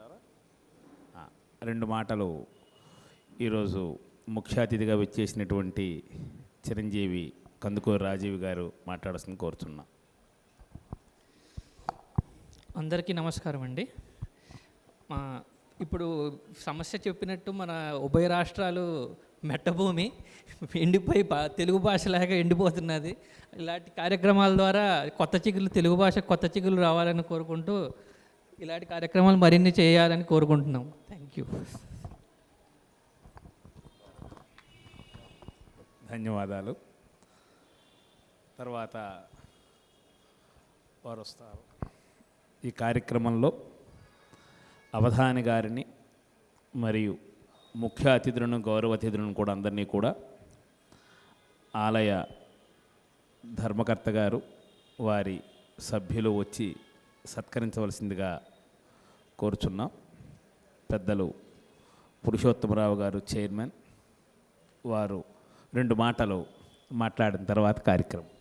మాట్లాడతారా? రెండు మాటలు ఈరోజు ముఖ్య అతిథిగా వచ్చేసినటువంటి చిరంజీవి కందుకూరి రాజీవ్ గారు మాట్లాడాల్సింది కోరుతున్నా. అందరికీ నమస్కారం అండి. ఇప్పుడు సమస్య చెప్పినట్టు మన ఉభయ రాష్ట్రాలు మెట్టభూమి ఎండిపోయి తెలుగు భాష లేక ఎండిపోతున్నది. ఇలాంటి కార్యక్రమాల ద్వారా కొత్త చిగులు తెలుగు భాష కొత్త చిగులు రావాలని కోరుకుంటూ ఇలాంటి కార్యక్రమాలు మరిన్ని చేయాలని కోరుకుంటున్నాం. Thank you. ధన్యవాదాలు. తర్వాత వారు వస్తారు. ఈ కార్యక్రమంలో అవధాని గారిని మరియు ముఖ్య అతిథులను గౌరవ అతిథులను కూడా అందరినీ కూడా ఆలయ ధర్మకర్త గారు వారి సభ్యులు వచ్చి సత్కరించవలసిందిగా కోరుచున్నాం. పెద్దలు పురుషోత్తమరావు గారు చైర్మన్, వారు రెండు మాటలు మాట్లాడిన తర్వాత కార్యక్రమం.